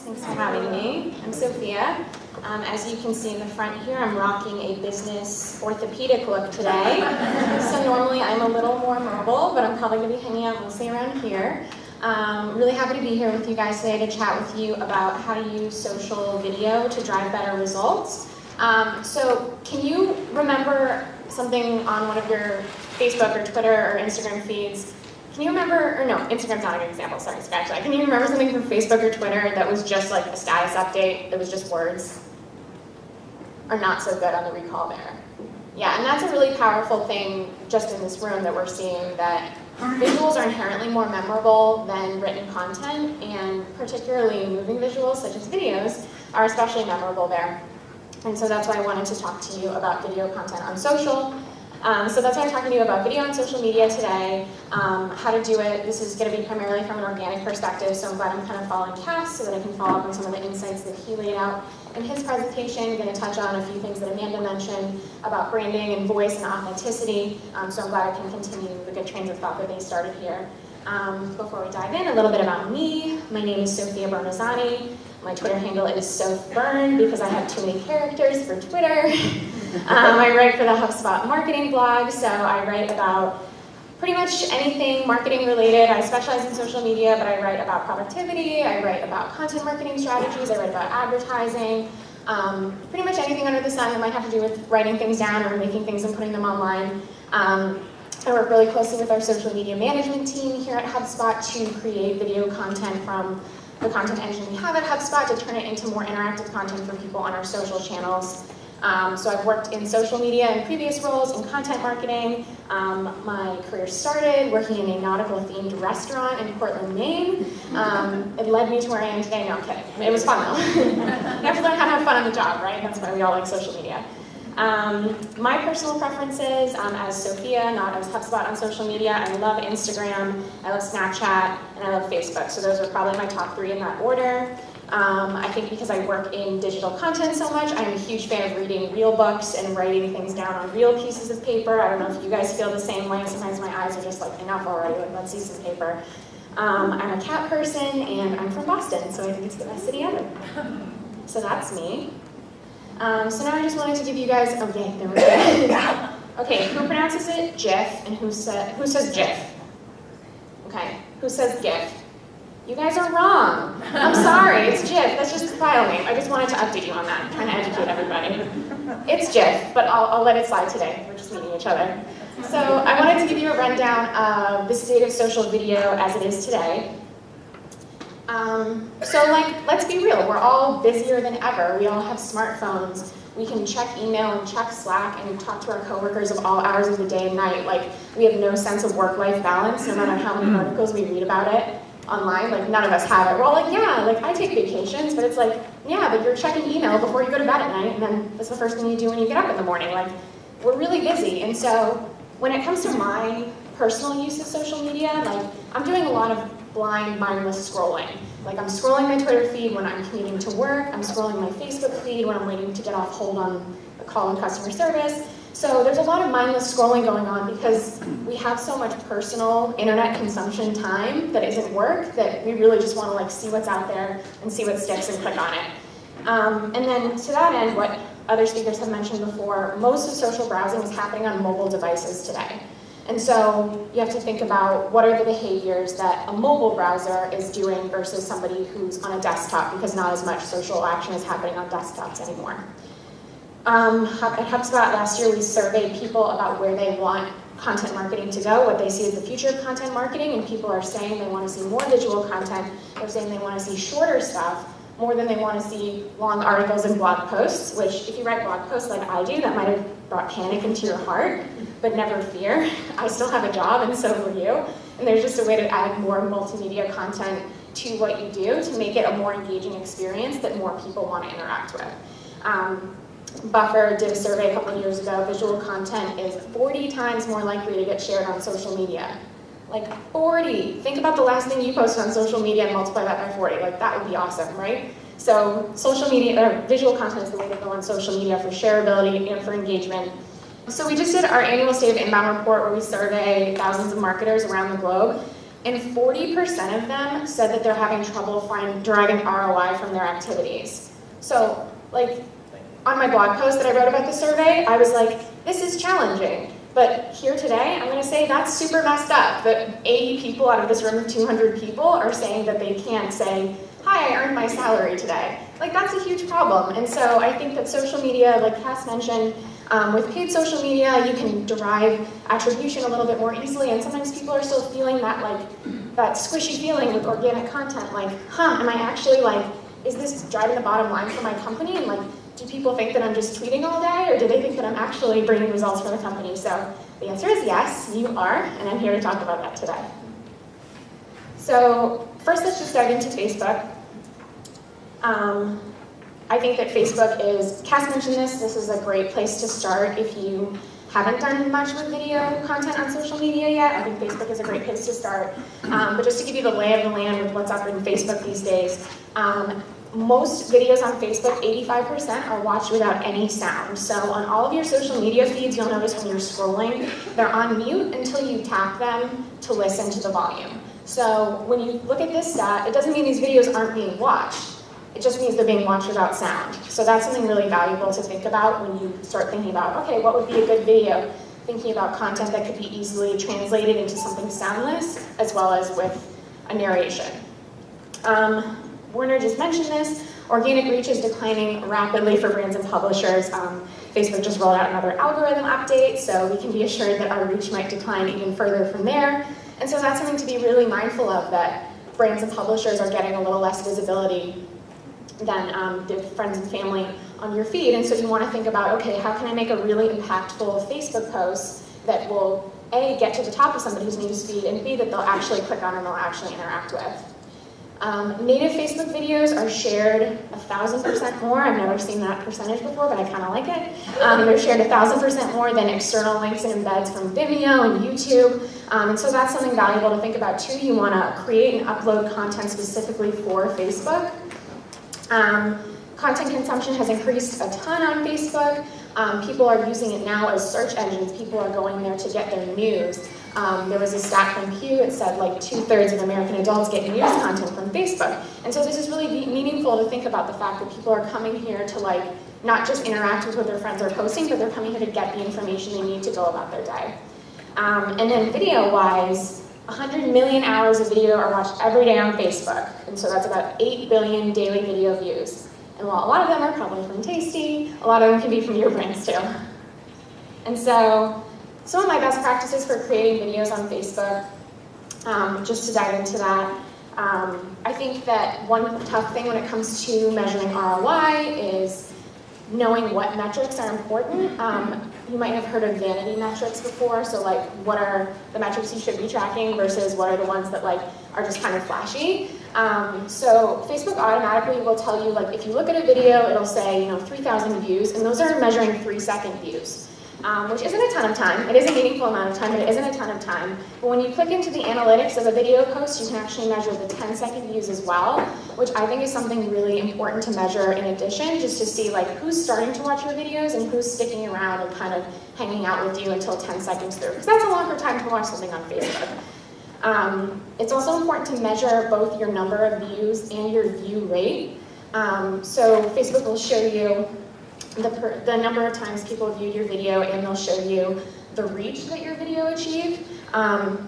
Thanks for having me. I'm Sophia. As you can see in the front here, I'm rocking a business orthopedic look today. So normally I'm a little more mobile, but I'm probably going to be hanging out mostly around here. Really happy to be here with you guys today to chat with you about how to use social video to drive better results. So can you remember something on one of your Facebook or Twitter or Instagram feeds? Can you remember, or no, Instagram's not a good example, sorry, scratch that. Can you remember something from Facebook or Twitter that was just like a status update, that was just words? Or not so good on the recall there? Yeah, and that's a really powerful thing just in this room that we're seeing, that visuals are inherently more memorable than written content, and particularly moving visuals such as videos are especially memorable there. And so that's why I wanted to talk to you about video content on social. So that's why I'm talking to you about video on social media today, how to do it. This is going to be primarily from an organic perspective, so I'm glad I'm kind of following Cass so that I can follow up on some of the insights that he laid out in his presentation. I'm going to touch on a few things that Amanda mentioned about branding and voice and authenticity, so I'm glad I can continue the good trains of thought that they started here. Before we dive in, a little bit about me. My name is Sophia Bernazzani. My Twitter handle is SophBern because I have too many characters for Twitter. I write for the Hubspot marketing blog, so I write about pretty much anything marketing related. I specialize in social media, but I write about productivity, I write about content marketing strategies, I write about advertising, pretty much anything under the sun that might have to do with writing things down or making things and putting them online. I work really closely with our social media management team here at HubSpot to create video content from the content engine we have at HubSpot to turn it into more interactive content for people on our social channels. So I've worked in social media in previous roles in content marketing. My career started working in a nautical-themed restaurant in Portland, Maine. It led me to where I am today. No, I'm kidding. It was fun, though. You have to learn how to have fun on the job, right? That's why we all like social media. My personal preferences, as Sophia, not as HubSpot on social media, I love Instagram, I love Snapchat, and I love Facebook. So those are probably my top three in that order. I think because I work in digital content so much, I'm a huge fan of reading real books and writing things down on real pieces of paper. I don't know if you guys feel the same way. Sometimes my eyes are just like, enough already, like, let's see some paper. I'm a cat person, and I'm from Boston, so I think it's the best city ever. So that's me. So now I just wanted to give you guys, okay, there we go. Okay, who pronounces it GIF, and who says GIF? Okay, who says GIF? You guys are wrong. I'm sorry, it's GIF, that's just the file name. I just wanted to update you on that. I'm trying to educate everybody. It's GIF, but I'll let it slide today. We're just meeting each other. So I wanted to give you a rundown of the state of social video as it is today. Let's be real, we're all busier than ever. We all have smartphones. We can check email and check Slack and talk to our coworkers of all hours of the day and night. Like, we have no sense of work-life balance, no matter how many articles we read about it online. Like, none of us have it. We're all like, yeah, like, I take vacations, but it's like, yeah, but you're checking email before you go to bed at night, and then that's the first thing you do when you get up in the morning. Like, we're really busy, and so when it comes to my personal use of social media, like, I'm doing a lot of blind, mindless scrolling. Like, I'm scrolling my Twitter feed when I'm commuting to work, I'm scrolling my Facebook feed when I'm waiting to get off hold on a call in customer service. So there's a lot of mindless scrolling going on because we have so much personal internet consumption time that isn't work that we really just want to, like, see what's out there and see what sticks and click on it. And then to that end, what other speakers have mentioned before, most of social browsing is happening on mobile devices today. And so you have to think about what are the behaviors that a mobile browser is doing versus somebody who's on a desktop, because not as much social action is happening on desktops anymore. At HubSpot last year, we surveyed people about where they want content marketing to go, what they see as the future of content marketing, and people are saying they want to see more visual content. They're saying they want to see shorter stuff more than they want to see long articles and blog posts, which if you write blog posts like I do, that might have brought panic into your heart, but never fear. I still have a job, and so will you. And there's just a way to add more multimedia content to what you do to make it a more engaging experience that more people want to interact with. Buffer did a survey a couple of years ago. Visual content is 40 times more likely to get shared on social media. Like 40. Think about the last thing you posted on social media and multiply that by 40. Like, that would be awesome, right? So social media, or visual content is the way to go on social media for shareability and for engagement. So we just did our annual State of Inbound report where we survey thousands of marketers around the globe. and 40% of them said that they're having trouble deriving ROI from their activities. So, like, on my blog post that I wrote about the survey, I was like, this is challenging. But here today, I'm going to say that's super messed up, that 80 people out of this room of 200 people are saying that they can't say, hi, I earned my salary today. Like, that's a huge problem. And so I think that social media, like Cass mentioned, with paid social media, you can derive attribution a little bit more easily, and sometimes people are still feeling that, like, that squishy feeling with organic content, like, am I actually, like, is this driving the bottom line for my company? And, like, do people think that I'm just tweeting all day, or do they think that I'm actually bringing results for the company? So the answer is yes, you are, and I'm here to talk about that today. So first, let's just dive into Facebook. I think that Facebook is, Cass mentioned this is a great place to start if you haven't done much with video content on social media yet. I think Facebook is a great place to start. But just to give you the lay of the land with what's up in Facebook these days, most videos on Facebook, 85% are watched without any sound. So on all of your social media feeds, you'll notice when you're scrolling, they're on mute until you tap them to listen to the volume. So when you look at this stat, it doesn't mean these videos aren't being watched. It just means they're being watched without sound. So that's something really valuable to think about when you start thinking about, okay, what would be a good video? Thinking about content that could be easily translated into something soundless, as well as with a narration. Werner just mentioned this. Organic reach is declining rapidly for brands and publishers. Facebook just rolled out another algorithm update, so we can be assured that our reach might decline even further from there. And so that's something to be really mindful of, that brands and publishers are getting a little less visibility than their friends and family on your feed. And so you want to think about, okay, how can I make a really impactful Facebook post that will, A, get to the top of somebody's newsfeed, and B, that they'll actually click on and they'll actually interact with. Native Facebook videos are shared 1,000% more. I've never seen that percentage before, but I kind of like it. They're shared 1,000% more than external links and embeds from Vimeo and YouTube. And so that's something valuable to think about too. You want to create and upload content specifically for Facebook. Content consumption has increased a ton on Facebook. People are using it now as search engines. People are going there to get their news. There was a stat from Pew that said like 2/3 of American adults get news content from Facebook. And so this is really meaningful to think about the fact that people are coming here to like not just interact with what their friends are posting, but they're coming here to get the information they need to go about their day. And then video-wise, 100 million hours of video are watched every day on Facebook. And so that's about 8 billion daily video views. And while a lot of them are probably from Tasty, a lot of them can be from your brands too. And so some of my best practices for creating videos on Facebook, just to dive into that, I think that one tough thing when it comes to measuring ROI is knowing what metrics are important. You might have heard of vanity metrics before, so like what are the metrics you should be tracking versus what are the ones that like are just kind of flashy. So Facebook automatically will tell you, like if you look at a video, it'll say 3,000 views, and those are measuring 3-second views. Which isn't a ton of time. It is a meaningful amount of time, but it isn't a ton of time. But when you click into the analytics of a video post, you can actually measure the 10-second views as well, which I think is something really important to measure in addition, just to see like who's starting to watch your videos and who's sticking around and kind of hanging out with you until 10 seconds through, because that's a longer time to watch something on Facebook. It's also important to measure both your number of views and your view rate. So Facebook will show you the number of times people viewed your video, and they'll show you the reach that your video achieved.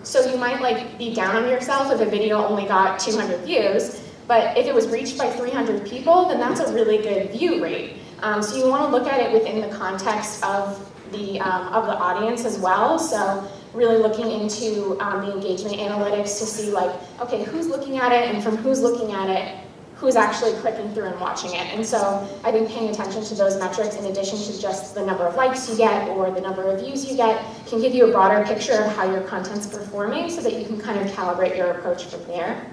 So you might like be down on yourself if a video only got 200 views, but if it was reached by 300 people, then that's a really good view rate. So you want to look at it within the context of the audience as well. So really looking into the engagement analytics to see like, okay, who's looking at it, and from who's looking at it, who's actually clicking through and watching it. And so I think paying attention to those metrics in addition to just the number of likes you get or the number of views you get can give you a broader picture of how your content's performing so that you can kind of calibrate your approach from there.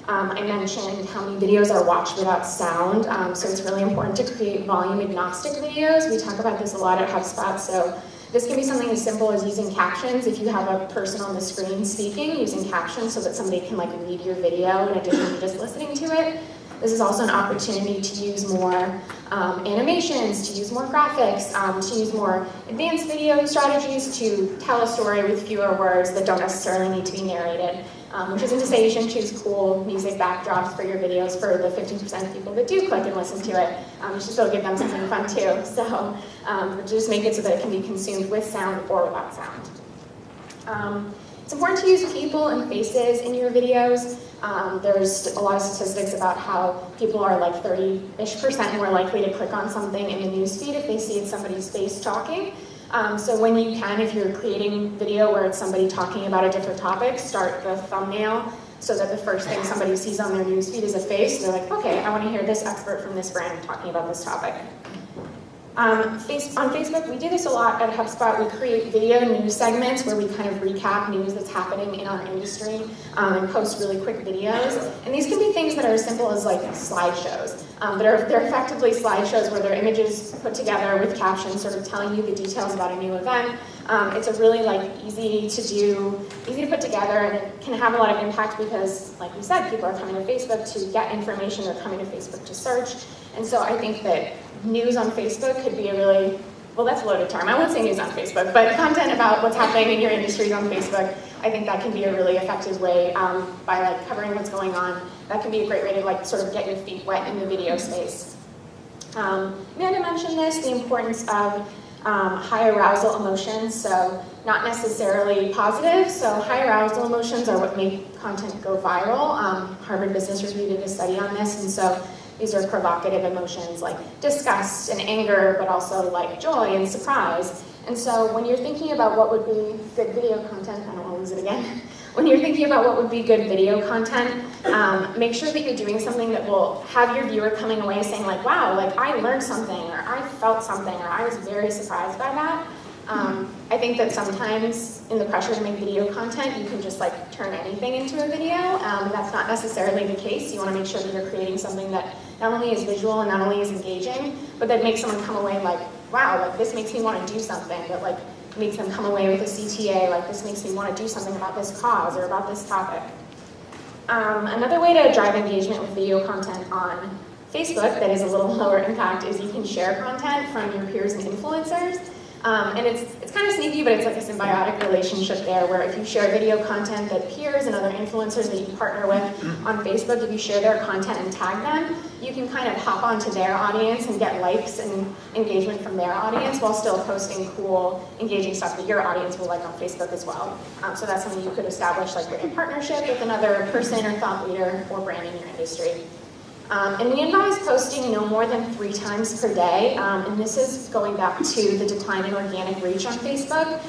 I mentioned how many videos are watched without sound, so it's really important to create volume agnostic videos. We talk about this a lot at Hubspot, so this can be something as simple as using captions. If you have a person on the screen speaking, using captions so that somebody can like read your video in addition to just listening to it. This is also an opportunity to use more animations, to use more graphics, to use more advanced video strategies to tell a story with fewer words that don't necessarily need to be narrated. which isn't to say you shouldn't choose cool music backdrops for your videos for the 15% of people that do click and listen to it. You should still give them something fun too. So just make it so that it can be consumed with sound or without sound. It's important to use people and faces in your videos. There's a lot of statistics about how people are like 30-ish% more likely to click on something in the newsfeed if they see it's somebody's face talking. So when you can, if you're creating video where it's somebody talking about a different topic, start the thumbnail so that the first thing somebody sees on their newsfeed is a face. They're like, okay, I want to hear this expert from this brand talking about this topic. On Facebook, we do this a lot at Hubspot. We create video news segments where we kind of recap news that's happening in our industry and post really quick videos. And these can be things that are as simple as like slideshows. They're effectively slideshows where they're images put together with captions sort of telling you the details about a new event. It's a really easy to put together, and it can have a lot of impact because, like we said, people are coming to Facebook to get information, they're coming to Facebook to search. And so I think that news on Facebook could be a really, well, that's a loaded term. I won't say news on Facebook, but content about what's happening in your industry on Facebook, I think that can be a really effective way by covering what's going on. That can be a great way to sort of get your feet wet in the video space. Amanda mentioned this, the importance of high arousal emotions, so not necessarily positive. So high arousal emotions are what make content go viral. Harvard Business Review did a study on this, and so these are provocative emotions like disgust and anger, but also like joy and surprise. And so when you're thinking about what would be good video content, I don't want to lose it again. When you're thinking about what would be good video content, make sure that you're doing something that will have your viewer coming away saying like, wow, I learned something, or I felt something, or I was very surprised by that. I think that sometimes in the pressure to make video content, you can just turn anything into a video. That's not necessarily the case. You want to make sure that you're creating something that not only is visual and not only is engaging, but that makes someone come away like, wow, this makes me want to do something. That makes them come away with a CTA, this makes me want to do something about this cause or about this topic. Another way to drive engagement with video content on Facebook that is a little lower impact is you can share content from your peers and influencers. And it's kind of sneaky, but it's like a symbiotic relationship there, where if you share video content that peers and other influencers that you partner with on Facebook, if you share their content and tag them, you can kind of hop onto their audience and get likes and engagement from their audience while still posting cool, engaging stuff that your audience will like on Facebook as well. So that's something you could establish with a partnership with another person or thought leader or brand in your industry. And we advise posting no more than 3 times per day, and this is going back to the decline in organic reach on Facebook.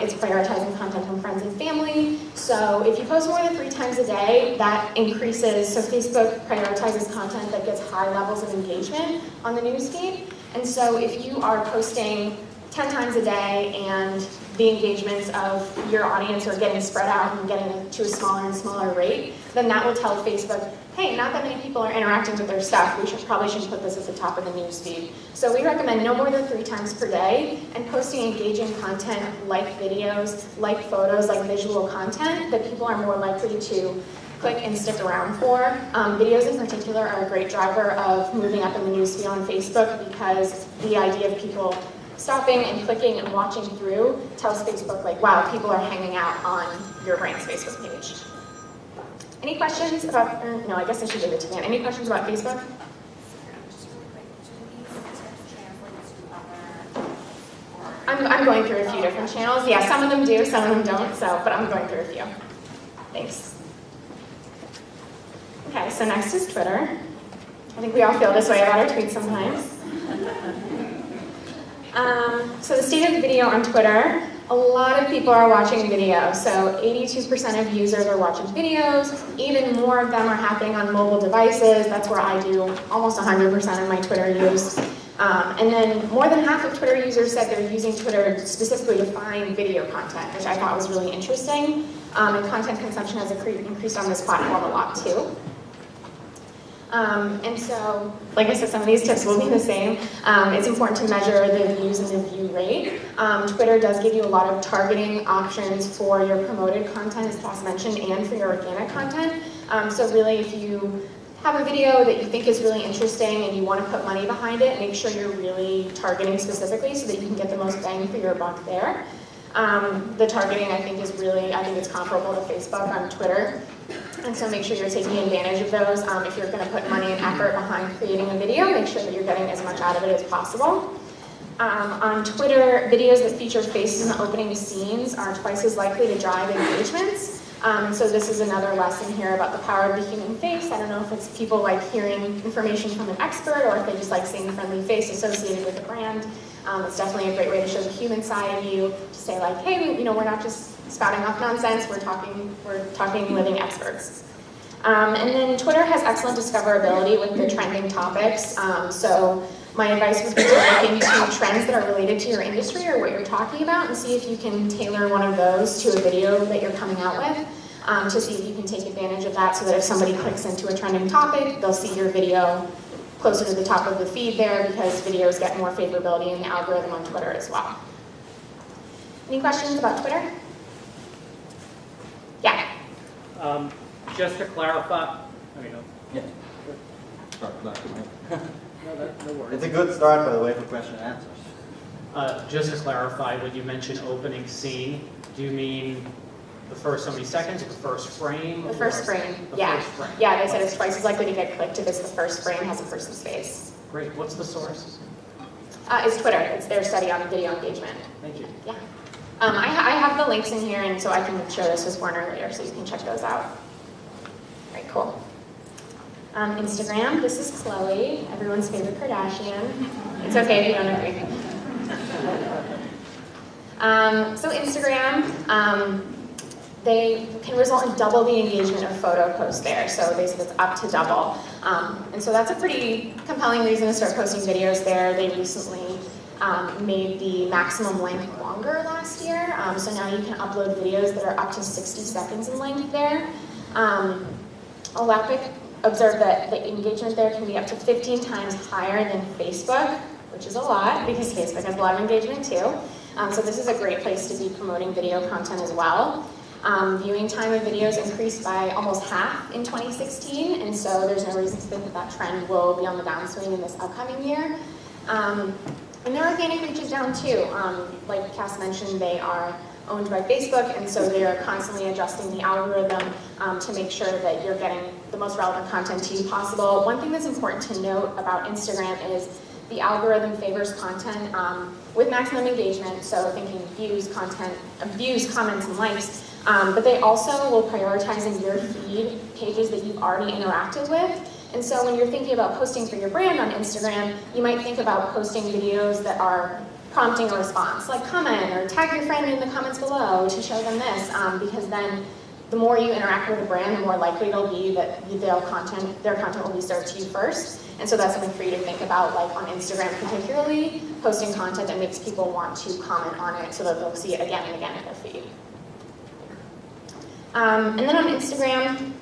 It's prioritizing content from friends and family. So if you post more than 3 times a day, that increases, so Facebook prioritizes content that gets high levels of engagement on the newsfeed. And so if you are posting 10 times a day and the engagements of your audience are getting spread out and getting to a smaller and smaller rate, then that will tell Facebook, hey, not that many people are interacting with their stuff, we probably should put this at the top of the newsfeed. So we recommend no more than 3 times per day, and posting engaging content like videos, like photos, like visual content that people are more likely to click and stick around for. Videos in particular are a great driver of moving up in the newsfeed on Facebook, because the idea of people stopping and clicking and watching through tells Facebook wow, people are hanging out on your brand's Facebook page. Any questions about, no, I guess I should give it to Dan. Any questions about Facebook? I'm going through a few different channels. Yeah, some of them do, some of them don't, but I'm going through a few. Thanks. Okay, so next is Twitter. I think we all feel this way about our tweets sometimes. So the state of the video on Twitter, a lot of people are watching video. So 82% of users are watching videos. Even more of them are happening on mobile devices. That's where I do almost 100% of my Twitter use. And then more than half of Twitter users said they're using Twitter specifically to find video content, which I thought was really interesting. And content consumption has increased on this platform a lot too. And so, like I said, some of these tips will be the same. It's important to measure the views and the view rate. Twitter does give you a lot of targeting options for your promoted content, as Cass mentioned, and for your organic content. So really, if you have a video that you think is really interesting and you want to put money behind it, make sure you're really targeting specifically so that you can get the most bang for your buck there. The targeting, I think, is really, I think it's comparable to Facebook on Twitter. And so make sure you're taking advantage of those. If you're going to put money and effort behind creating a video, make sure that you're getting as much out of it as possible. On Twitter, videos that feature faces in the opening scenes are twice as likely to drive engagements. So this is another lesson here about the power of the human face. I don't know if it's people like hearing information from an expert or if they just like seeing the friendly face associated with a brand. It's definitely a great way to show the human side of you, to say like, hey, we're not just spouting off nonsense, we're talking living experts. And then Twitter has excellent discoverability with the trending topics. So my advice would be to look into trends that are related to your industry or what you're talking about and see if you can tailor one of those to a video that you're coming out with, to see if you can take advantage of that so that if somebody clicks into a trending topic, they'll see your video closer to the top of the feed there because videos get more favorability in the algorithm on Twitter as well. Any questions about Twitter? Yeah? Just to clarify, Yeah. Start back. no worries. It's a good start, by the way, for question and answers. Just to clarify, when you mention opening scene, do you mean the first so many seconds or the first frame? The first frame, yeah. First frame. Yeah, they said it's twice as likely to get clicked if it's the first frame has a person's face. Great. What's the source? It's Twitter. It's their study on video engagement. Thank you. Yeah. I have the links in here, and so I can share this with Werner later, so you can check those out. All right, cool. Instagram, this is Chloe, everyone's favorite Kardashian. It's okay if you don't agree. So Instagram, they can result in double the engagement of photo posts there. So they said it's up to double. And so that's a pretty compelling reason to start posting videos there. They recently made the maximum length longer last year. So now you can upload videos that are up to 60 seconds in length there. Olapic observed that the engagement there can be up to 15 times higher than Facebook, which is a lot because Facebook has a lot of engagement too. So this is a great place to be promoting video content as well. Viewing time of videos increased by almost half in 2016, and so there's no reason to think that that trend will be on the downswing in this upcoming year. And their organic reach is down too. Like Cass mentioned, they are owned by Facebook, and so they are constantly adjusting the algorithm to make sure that you're getting the most relevant content to you possible. One thing that's important to note about Instagram is the algorithm favors content with maximum engagement, so thinking views, comments, and likes, but they also will prioritize in your feed pages that you've already interacted with. And so when you're thinking about posting for your brand on Instagram, you might think about posting videos that are prompting a response, like comment or tag your friend in the comments below to show them this, because then the more you interact with a brand, the more likely it'll be that their content will be served to you first. And so that's something for you to think about, like on Instagram particularly, posting content that makes people want to comment on it so that they'll see it again and again in their feed. And then on Instagram,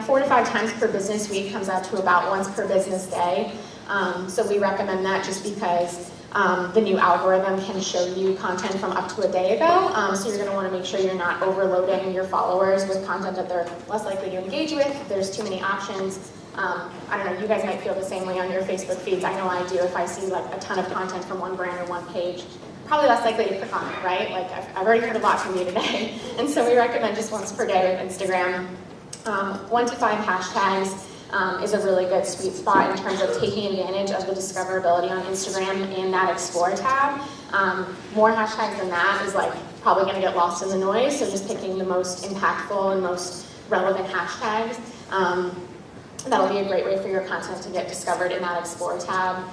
4 to 5 times per business week comes out to about once per business day. So we recommend that just because the new algorithm can show you content from up to a day ago. So you're going to want to make sure you're not overloading your followers with content that they're less likely to engage with. If there's too many options. I don't know, you guys might feel the same way on your Facebook feeds. I know I do. If I see like a ton of content from one brand or one page, probably less likely to click on it, right? Like I've already heard a lot from you today. And so we recommend just once per day with Instagram. 1 to 5 hashtags is a really good sweet spot in terms of taking advantage of the discoverability on Instagram in that Explore tab. More hashtags than that is like probably going to get lost in the noise, so just picking the most impactful and most relevant hashtags. That'll be a great way for your content to get discovered in that Explore tab.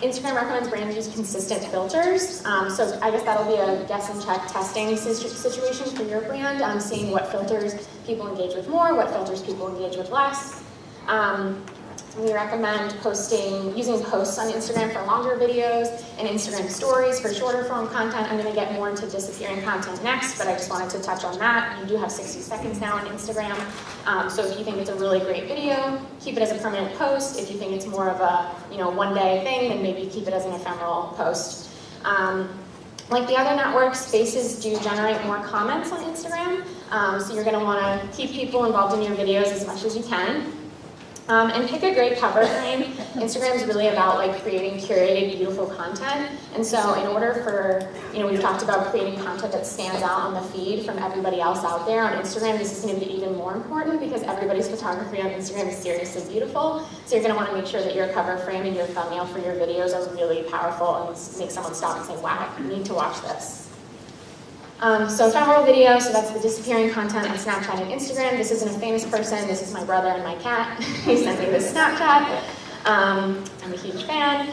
Instagram recommends brands use consistent filters. So I guess that'll be a guess and check testing situation for your brand, seeing what filters people engage with more, what filters people engage with less. We recommend using posts on Instagram for longer videos and Instagram stories for shorter form content. I'm going to get more into disappearing content next, but I just wanted to touch on that. You do have 60 seconds now on Instagram. So if you think it's a really great video, keep it as a permanent post. If you think it's more of a one-day thing, then maybe keep it as an ephemeral post. Like the other networks, Faces do generate more comments on Instagram. So you're going to want to keep people involved in your videos as much as you can. And pick a great cover frame. Instagram is really about like creating curated, beautiful content. And so in order for, we've talked about creating content that stands out on the feed from everybody else out there. On Instagram, this is going to be even more important because everybody's photography on Instagram is seriously beautiful. So you're going to want to make sure that your cover frame and your thumbnail for your videos are really powerful and make someone stop and say, wow, I need to watch this. So ephemeral video, so that's the disappearing content on Snapchat and Instagram. This isn't a famous person, this is my brother and my cat. He sent me this Snapchat. I'm a huge fan.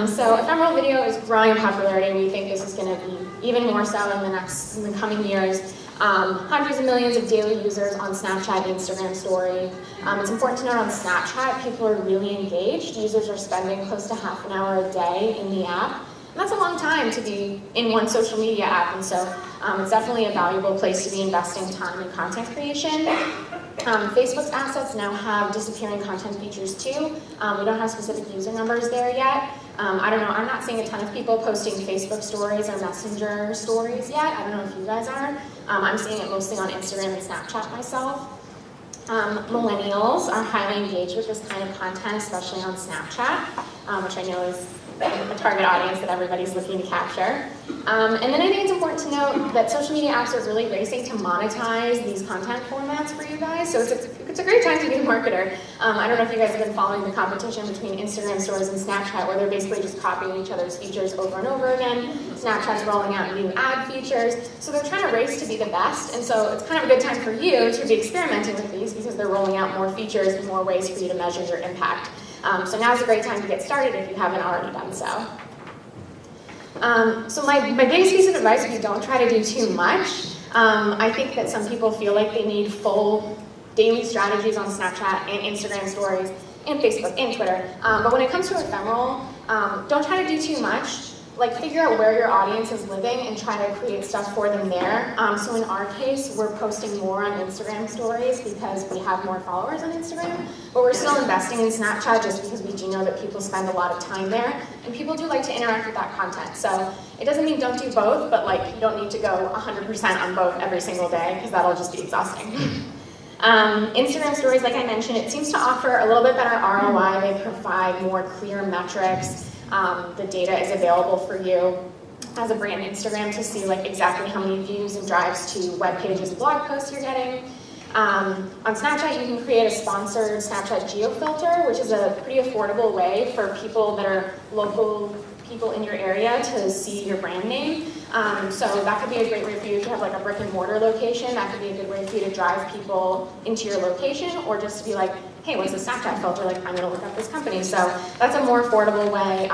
So ephemeral video is growing in popularity. We think this is going to be even more so in the coming years. Hundreds of millions of daily users on Snapchat and Instagram story. It's important to note on Snapchat, people are really engaged. Users are spending close to half an hour a day in the app. And that's a long time to be in one social media app, and so it's definitely a valuable place to be investing time in content creation. Facebook's assets now have disappearing content features too. We don't have specific user numbers there yet. I don't know, I'm not seeing a ton of people posting Facebook stories or Messenger stories yet. I don't know if you guys are. I'm seeing it mostly on Instagram and Snapchat myself. Millennials are highly engaged with this kind of content, especially on Snapchat, which I know is a target audience that everybody's looking to capture. And then I think it's important to note that social media apps are really racing to monetize these content formats for you guys, so it's a great time to be a marketer. I don't know if you guys have been following the competition between Instagram stories and Snapchat, where they're basically just copying each other's features over and over again. Snapchat's rolling out new ad features, so they're trying to race to be the best, and so it's kind of a good time for you to be experimenting with these because they're rolling out more features and more ways for you to measure your impact. So now's a great time to get started if you haven't already done so. So my biggest piece of advice is don't try to do too much. I think that some people feel like they need full daily strategies on Snapchat and Instagram stories and Facebook and Twitter. But when it comes to ephemeral, don't try to do too much. Like, figure out where your audience is living and try to create stuff for them there. So in our case, we're posting more on Instagram stories because we have more followers on Instagram, but we're still investing in Snapchat just because we do know that people spend a lot of time there, and people do like to interact with that content. So it doesn't mean don't do both, but like, you don't need to go 100% on both every single day because that'll just be exhausting. Instagram stories, like I mentioned, it seems to offer a little bit better ROI. They provide more clear metrics. The data is available for you as a brand Instagram to see like exactly how many views and drives to web pages and blog posts you're getting. On Snapchat, you can create a sponsored Snapchat geo filter, which is a pretty affordable way for people that are local people in your area to see your brand name. So that could be a great way for you if you have like a brick and mortar location. That could be a good way for you to drive people into your location, or just to be like, hey, what's the Snapchat filter? Like, I'm gonna look up this company. So that's a more affordable way.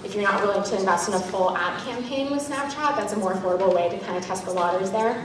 If you're not willing to invest in a full ad campaign with Snapchat, that's a more affordable way to kind of test the waters there.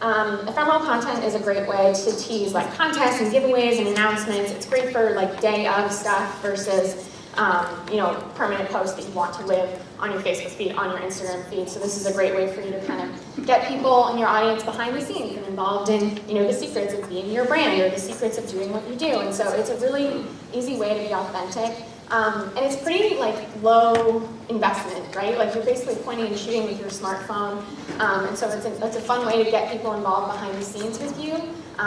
Ephemeral content is a great way to tease like contests and giveaways and announcements. It's great for like day of stuff versus permanent posts that you want to live on your Facebook feed, on your Instagram feed. So this is a great way for you to kind of get people in your audience behind the scenes and involved in, the secrets of being your brand or the secrets of doing what you do. And so it's a really easy way to be authentic. And it's pretty like low investment, right? Like you're basically pointing and shooting with your smartphone. And so it's a fun way to get people involved behind the scenes with you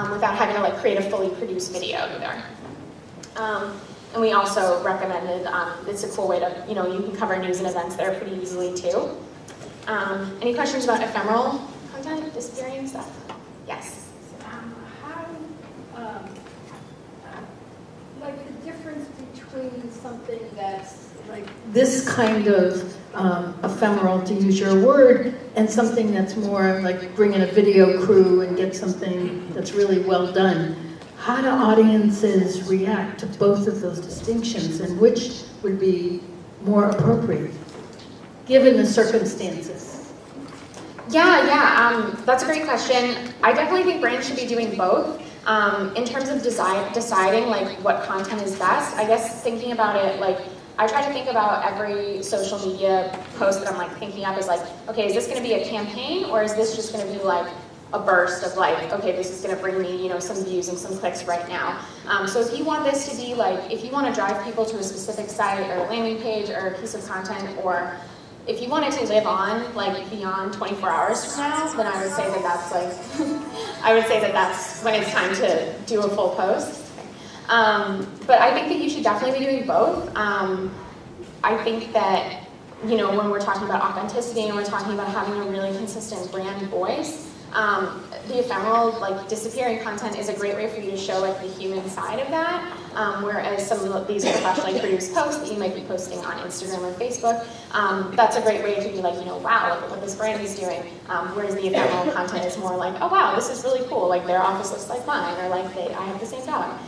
without having to like create a fully produced video either. And we also recommended, it's a cool way to, you can cover news and events there pretty easily too. Any questions about ephemeral content, disappearing stuff? Yes? Like the difference between something that's like this kind of ephemeral, to use your word, and something that's more like bring in a video crew and get something that's really well done. How do audiences react to both of those distinctions, and which would be more appropriate, given the circumstances? Yeah, that's a great question. I definitely think brands should be doing both. In terms of deciding like what content is best, I guess thinking about it, like I try to think about every social media post that I'm like thinking of as like, okay, is this going to be a campaign, or is this just going to be like a burst of like, okay, this is going to bring me, some views and some clicks right now. So if you want this to be like, if you want to drive people to a specific site or a landing page or a piece of content, or if you want it to live on like beyond 24 hours from now, then I would say that that's like, I would say that that's when it's time to do a full post. But I think that you should definitely be doing both. I think that, you know, when we're talking about authenticity and we're talking about having a really consistent brand voice, the ephemeral, like, disappearing content is a great way for you to show, like, the human side of that, whereas some of these professionally produced posts that you might be posting on Instagram or Facebook, that's a great way to be like, you know, wow, look at what this brand is doing, whereas the ephemeral content is more like, oh wow, this is really cool, like their office looks like mine, or like I have the same dog.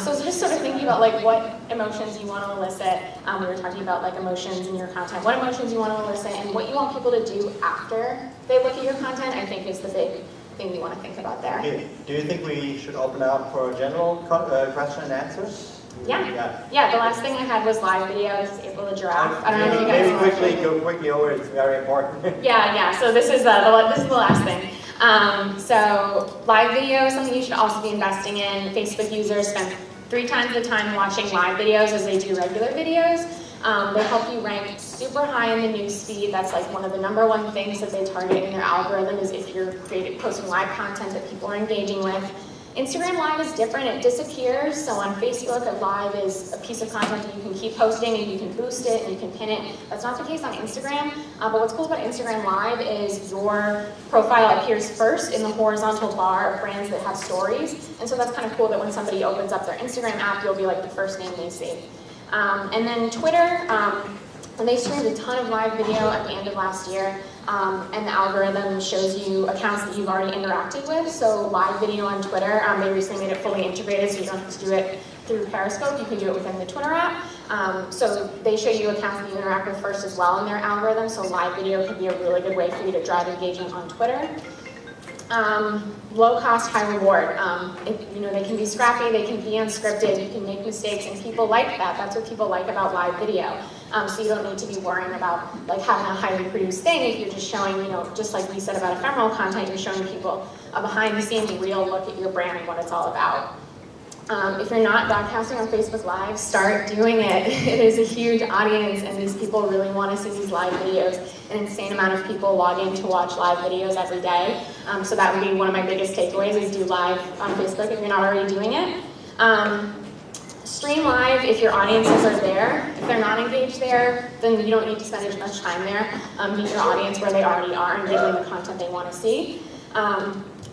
So it's just sort of thinking about like what emotions you want to elicit. We were talking about like emotions in your content, what emotions you want to elicit, and what you want people to do after they look at your content, I think is the big thing you want to think about there. Okay. Do you think we should open up for general question and answers? Yeah, the last thing I had was live video. This is April the giraffe. I don't know if you guys maybe know. quickly go quickly over. It's very important. Yeah. So this is the last thing. So live video is something you should also be investing in. Facebook users spend 3 times the time watching live videos as they do regular videos. They help you rank super high in the news feed. That's like one of the #1 things that they target in their algorithm is if you're posting live content that people are engaging with. Instagram Live is different, it disappears. So on Facebook, a live is a piece of content that you can keep posting and you can boost it and you can pin it. That's not the case on Instagram, but what's cool about Instagram Live is your profile appears first in the horizontal bar of brands that have stories. And so that's kind of cool that when somebody opens up their Instagram app, you'll be like the first name they see. And then Twitter, and they streamed a ton of live video at the end of last year, and the algorithm shows you accounts that you've already interacted with. So live video on Twitter, they recently made it fully integrated, so you don't have to do it through Periscope. You can do it within the Twitter app. So they show you accounts that you interact with first as well in their algorithm. So live video can be a really good way for you to drive engagement on Twitter. Low cost, high reward. They can be scrappy, they can be unscripted, you can make mistakes, and people like that. That's what people like about live video. So you don't need to be worrying about like having a highly produced thing if you're just showing, just like we said about ephemeral content, you're showing people a behind the scenes real look at your brand and what it's all about. If you're not broadcasting on Facebook Live, start doing it. It is a huge audience, and these people really want to see these live videos. An insane amount of people log in to watch live videos every day. So that would be one of my biggest takeaways is do live on Facebook if you're not already doing it. Stream live if your audiences are there. If they're not engaged there, then you don't need to spend as much time there. Meet your audience where they already are and give them the content they want to see.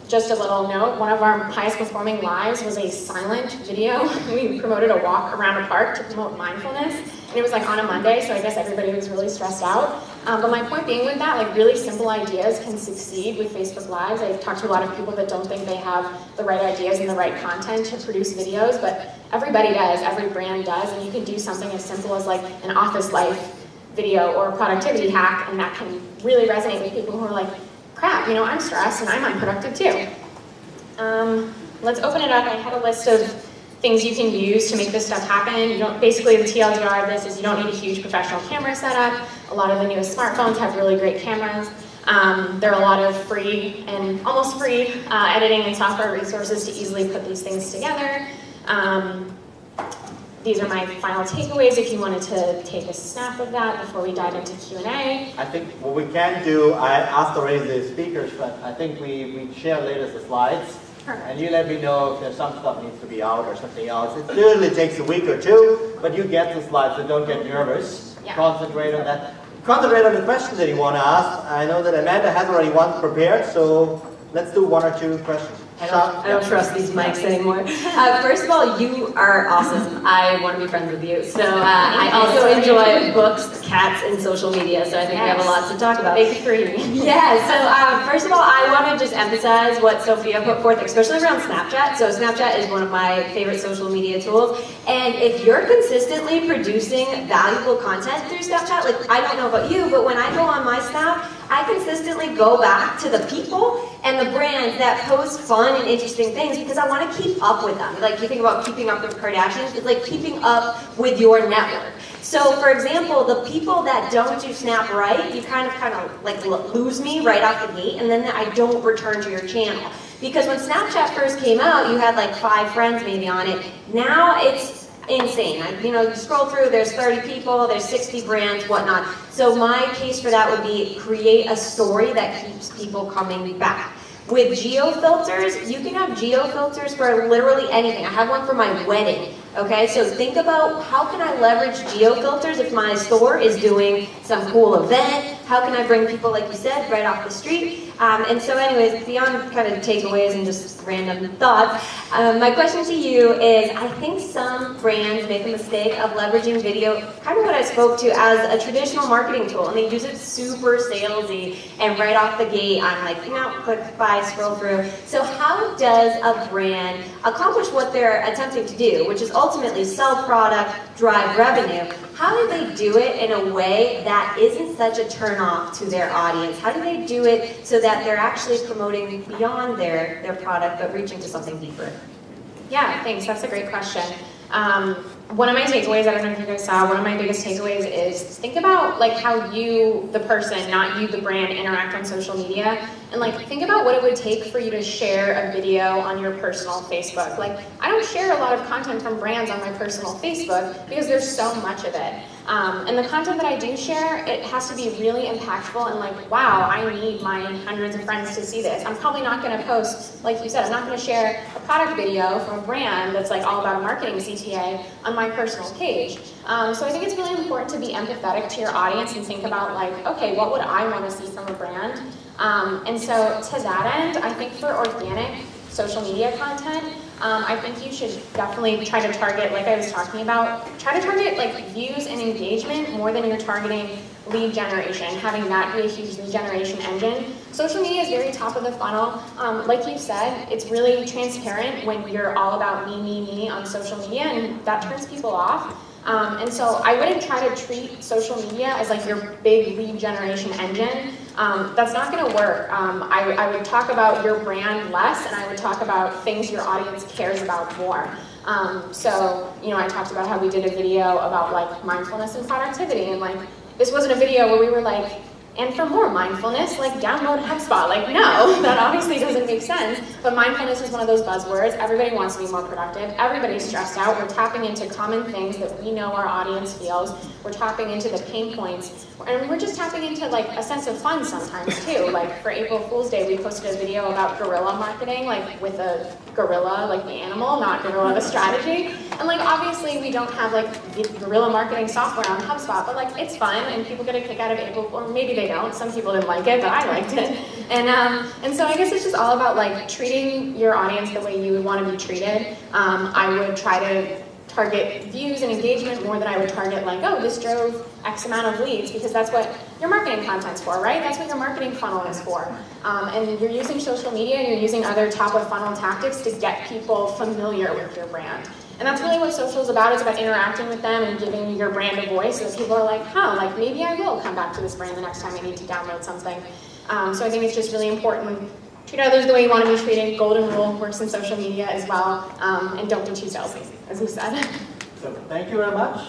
Just a little note, one of our highest performing lives was a silent video. We promoted a walk around a park to promote mindfulness, and it was like on a Monday, so I guess everybody was really stressed out. But my point being with that, like really simple ideas can succeed with Facebook Lives. I've talked to a lot of people that don't think they have the right ideas and the right content to produce videos, but everybody does, every brand does, and you can do something as simple as like an office life video or a productivity hack, and that can really resonate with people who are like, crap, I'm stressed and I'm unproductive too. Let's open it up. I had a list of things you can use to make this stuff happen. Basically the TLDR of this is you don't need a huge professional camera setup. A lot of the newest smartphones have really great cameras. There are a lot of free and almost free editing and software resources to easily put these things together. These are my final takeaways if you wanted to take a snap of that before we dive into Q&A. I think what we can do, I asked already the speakers, but I think we share later the slides. Perfect. And you let me know if there's some stuff needs to be out or something else. It usually takes a week or two, but you get the slides, so don't get nervous. Yeah. Concentrate on that. Concentrate on the questions that you want to ask. I know that Amanda has already one prepared, so let's do 1 or 2 questions. I don't trust these mics anymore. First of all, you are awesome. I want to be friends with you. So I also enjoy books, cats, and social media. So I think we have a lot to talk about. Big 3. Yeah, so first of all, I want to just emphasize what Sophia put forth, especially around Snapchat. So Snapchat is one of my favorite social media tools. And if you're consistently producing valuable content through Snapchat, like I don't know about you, but when I go on my Snap, I consistently go back to the people and the brands that post fun and interesting things because I want to keep up with them. Like you think about keeping up with Kardashians, it's like keeping up with your network. So for example, the people that don't do Snap right, you kind of like lose me right off the gate, and then I don't return to your channel. Because when Snapchat first came out, you had like 5 friends maybe on it. Now it's insane. You scroll through, there's 30 people, there's 60 brands, whatnot. So my case for that would be create a story that keeps people coming back. With geo filters, you can have geo filters for literally anything. I have one for my wedding. Okay, so think about how can I leverage geo filters if my store is doing some cool event? How can I bring people, like you said, right off the street? And so anyways, beyond kind of takeaways and just random thoughts, my question to you is, I think some brands make a mistake of leveraging video, kind of what I spoke to, as a traditional marketing tool, and they use it super salesy and right off the gate on like, click, buy, scroll through. So how does a brand accomplish what they're attempting to do, which is ultimately sell product, drive revenue? How do they do it in a way that isn't such a turn off to their audience? How do they do it so that they're actually promoting beyond their product but reaching to something deeper? Yeah, thanks. That's a great question. One of my takeaways, I don't know if you guys saw, one of my biggest takeaways is think about like how you, the person, not you, the brand, interact on social media. And like think about what it would take for you to share a video on your personal Facebook. Like I don't share a lot of content from brands on my personal Facebook because there's so much of it. And the content that I do share, it has to be really impactful and like, wow, I need my hundreds of friends to see this. I'm probably not going to post, like you said, I'm not going to share a product video from a brand that's like all about a marketing CTA on my personal page. So I think it's really important to be empathetic to your audience and think about like, okay, what would I want to see from a brand? And so to that end, I think for organic social media content, I think you should definitely try to target, like I was talking about, try to target like views and engagement more than you're targeting lead generation, having that be a huge lead generation engine. Social media is very top of the funnel. Like you said, it's really transparent when you're all about me on social media, and that turns people off. And so I wouldn't try to treat social media as like your big lead generation engine. That's not going to work. I would talk about your brand less, and I would talk about things your audience cares about more. So, I talked about how we did a video about like mindfulness and productivity, and like this wasn't a video where we were like, and for more mindfulness, like download Hubspot. Like no, that obviously doesn't make sense. But mindfulness is one of those buzzwords. Everybody wants to be more productive. Everybody's stressed out. We're tapping into common things that we know our audience feels. We're tapping into the pain points. And we're just tapping into like a sense of fun sometimes too. Like for April Fool's Day, we posted a video about guerrilla marketing, like with a gorilla, like the animal, not gorilla the strategy. And like obviously we don't have like guerrilla marketing software on HubSpot, but like it's fun and people get a kick out of April, or maybe they don't. Some people didn't like it, but I liked it. And so I guess it's just all about like treating your audience the way you would want to be treated. I would try to target views and engagement more than I would target like, oh, this drove X amount of leads, because that's what your marketing content's for, right? That's what your marketing funnel is for. And you're using social media and you're using other top of funnel tactics to get people familiar with your brand. And that's really what social is about. It's about interacting with them and giving your brand a voice so that people are like, like maybe I will come back to this brand the next time I need to download something. So I think it's just really important. Treat others the way you want to be treated. Golden rule works in social media as well. And don't be too salesy, as we said. So thank you very much.